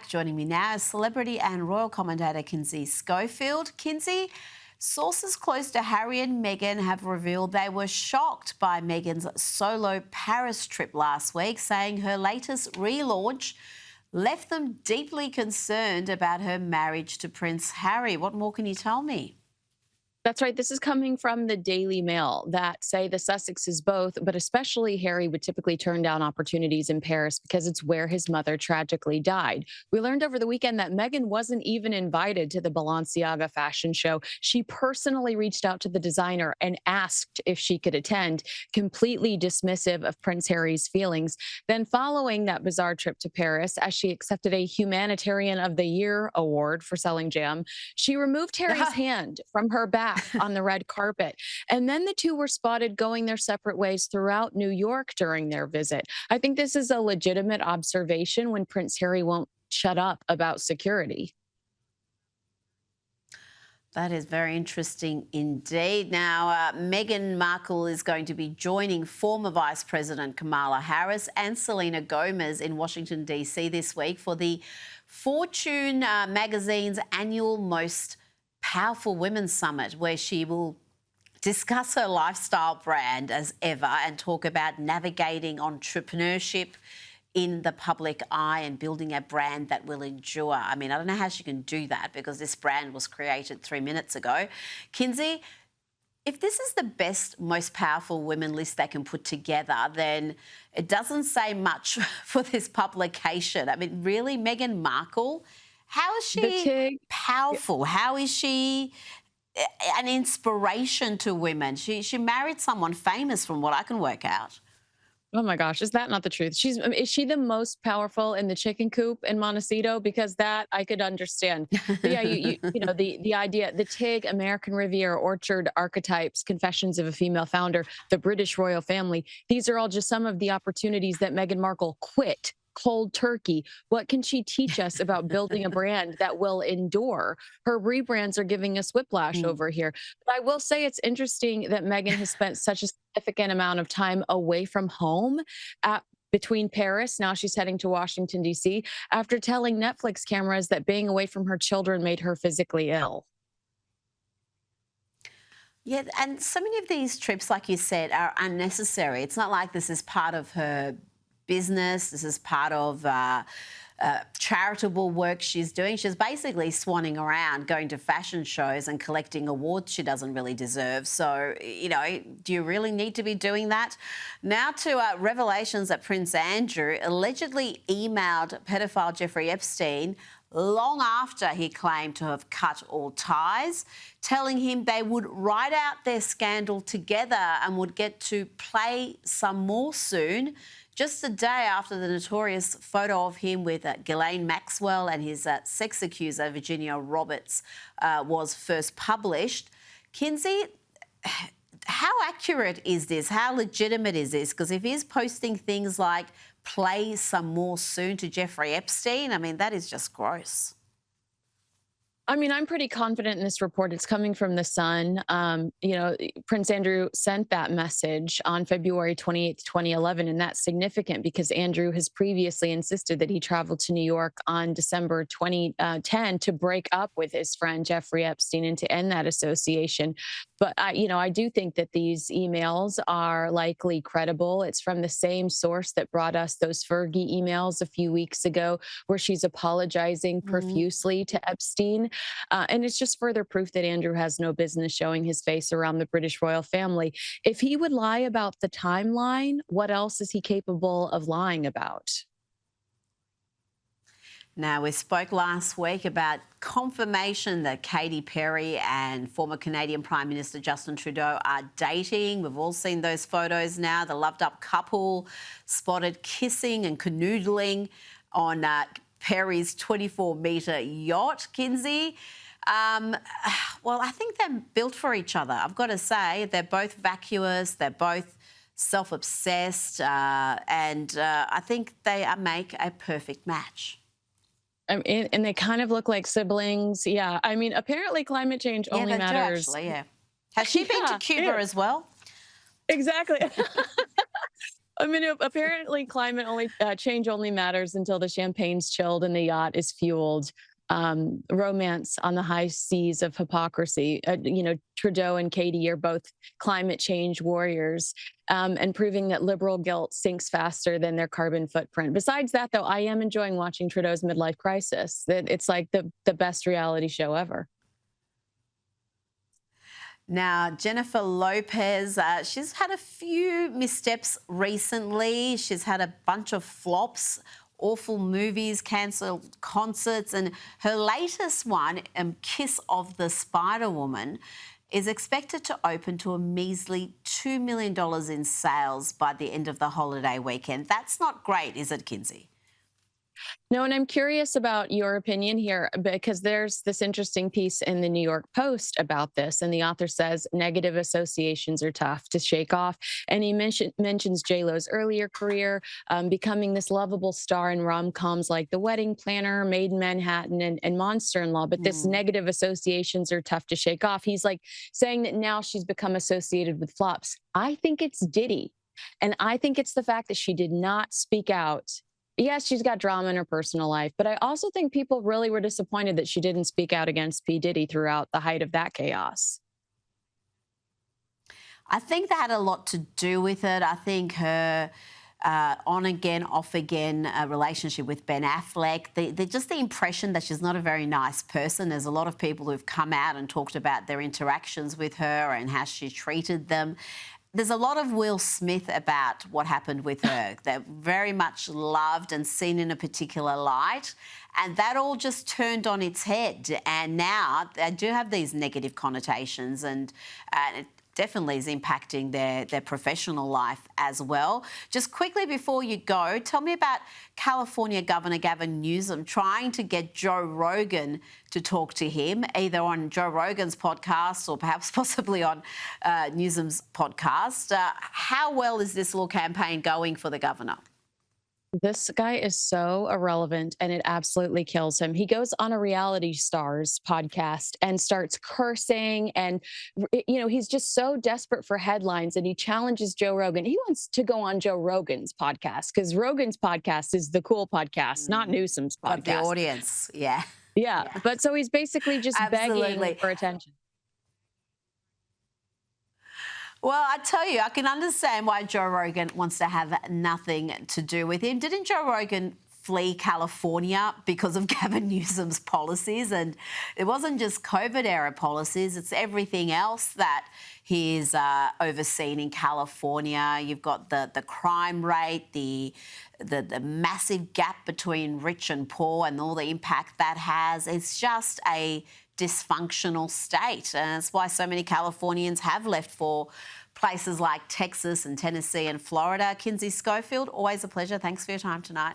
Joining me now is celebrity and royal commentator Kinsey Schofield. Kinsey, sources close to Harry and Meghan have revealed they were shocked by Meghan's solo Paris trip last week, saying her latest relaunch left them deeply concerned about her marriage to Prince Harry. What more can you tell me? That's right. This is coming from the Daily Mail that say the Sussexes both, but especially Harry, would typically turn down opportunities in Paris because it's where his mother tragically died. We learned over the weekend that Meghan wasn't even invited to the Balenciaga fashion show. She personally reached out to the designer and asked if she could attend, completely dismissive of Prince Harry's feelings. Then, following that bizarre trip to Paris, as she accepted a Humanitarian of the Year award for selling jam, she removed Harry's hand from her back on the red carpet. And then the two were spotted going their separate ways throughout New York during their visit. I think this is a legitimate observation when Prince Harry won't shut up about security. That is very interesting indeed. Now, Meghan Markle is going to be joining former Vice President Kamala Harris and Selena Gomez in Washington, D.C. this week for the Fortune magazine's annual Most Powerful Women Summit, where she will discuss her lifestyle brand as ever and talk about navigating entrepreneurship in the public eye and building a brand that will endure. I mean, I don't know how she can do that because this brand was created 3 minutes ago. Kinsey, if this is the best, most powerful women list they can put together, then it doesn't say much for this publication. I mean, really, Meghan Markle, how is she powerful? How is she an inspiration to women? She married someone famous from what I can work out. Oh my gosh, is that not the truth? Is she the most powerful in the chicken coop in Montecito? Because that I could understand. But yeah, the idea, the TIG, American Riviera Orchard archetypes, Confessions of a Female Founder, the British royal family. These are all just some of the opportunities that Meghan Markle quit cold turkey. What can she teach us about building a brand that will endure? Her rebrands are giving us whiplash Mm. over here. But I will say it's interesting that Meghan has spent such a significant amount of time away from home between Paris. Now she's heading to Washington, D.C., after telling Netflix cameras that being away from her children made her physically ill. Yeah, and so many of these trips, like you said, are unnecessary. It's not like this is part of her business. This is part of charitable work she's doing. She's basically swanning around, going to fashion shows and collecting awards she doesn't really deserve. So, do you really need to be doing that? Now to revelations that Prince Andrew allegedly emailed pedophile Jeffrey Epstein long after he claimed to have cut all ties, telling him they would ride out their scandal together and would get to play some more soon. Just a day after the notorious photo of him with Ghislaine Maxwell and his sex accuser, Virginia Roberts, was first published. Kinsey, how accurate is this? How legitimate is this? Because if he's posting things like play some more soon to Jeffrey Epstein, I mean, that is just gross. I mean, I'm pretty confident in this report. It's coming from The Sun. Prince Andrew sent that message on February 28th, 2011, and that's significant because Andrew has previously insisted that he traveled to New York on December 2010 to break up with his friend Jeffrey Epstein and to end that association. But I do think that these emails are likely credible. It's from the same source that brought us those Fergie emails a few weeks ago, where she's apologizing profusely to Epstein. And it's just further proof that Andrew has no business showing his face around the British royal family. If he would lie about the timeline, what else is he capable of lying about? Now, we spoke last week about confirmation that Katy Perry and former Canadian Prime Minister Justin Trudeau are dating. We've all seen those photos now. The loved-up couple spotted kissing and canoodling on Perry's 24-metre yacht, Kinsey. Well, I think they're built for each other, I've got to say. They're both vacuous, they're both self-obsessed, and I think they make a perfect match. And they kind of look like siblings. Yeah. I mean, apparently climate change only they matters. do actually, yeah. Has she been to Cuba as well? Exactly. I mean, apparently, climate only change only matters until the champagne's chilled and the yacht is fueled. Romance on the high seas of hypocrisy. Trudeau and Katie are both climate change warriors, and proving that liberal guilt sinks faster than their carbon footprint. Besides that, though, I am enjoying watching Trudeau's midlife crisis. It's like the best reality show ever. Now, Jennifer Lopez, she's had a few missteps recently. She's had a bunch of flops, awful movies, cancelled concerts, and her latest one, Kiss of the Spider Woman, is expected to open to a measly $2 million in sales by the end of the holiday weekend. That's not great, is it, Kinsey? No, and I'm curious about your opinion here because there's this interesting piece in the New York Post about this, and the author says negative associations are tough to shake off. And he mentions J-Lo's earlier career, becoming this lovable star in rom-coms like The Wedding Planner, Made in Manhattan, and Monster-in-Law. But this negative associations are tough to shake off. He's like saying that now she's become associated with flops. I think it's Diddy. And I think it's the fact that she did not speak out. Yes, she's got drama in her personal life, but I also think people really were disappointed that she didn't speak out against P. Diddy throughout the height of that chaos. I think that had a lot to do with it. I think her on again, off again relationship with Ben Affleck, just the impression that she's not a very nice person. There's a lot of people who've come out and talked about their interactions with her and how she treated them. There's a lot of Will Smith about what happened with her. They're very much loved and seen in a particular light. And that all just turned on its head. And now they do have these negative connotations, and it definitely is impacting their professional life as well. Just quickly before you go, tell me about California Governor Gavin Newsom trying to get Joe Rogan to talk to him, either on Joe Rogan's podcast or perhaps possibly on Newsom's podcast. How well is this little campaign going for the governor? This guy is so irrelevant and it absolutely kills him. He goes on a reality stars podcast and starts cursing and he's just so desperate for headlines, and he challenges Joe Rogan. He wants to go on Joe Rogan's podcast because Rogan's podcast is the cool podcast, not Newsom's podcast. Got the audience, yeah. Yeah, but so he's basically just begging for attention. Well, I tell you, I can understand why Joe Rogan wants to have nothing to do with him. Didn't Joe Rogan flee California because of Gavin Newsom's policies? And it wasn't just COVID-era policies, it's everything else that he's overseen in California. You've got the crime rate, the massive gap between rich and poor and all the impact that has. It's just a dysfunctional state. And that's why so many Californians have left for places like Texas and Tennessee and Florida. Kinsey Schofield, always a pleasure. Thanks for your time tonight.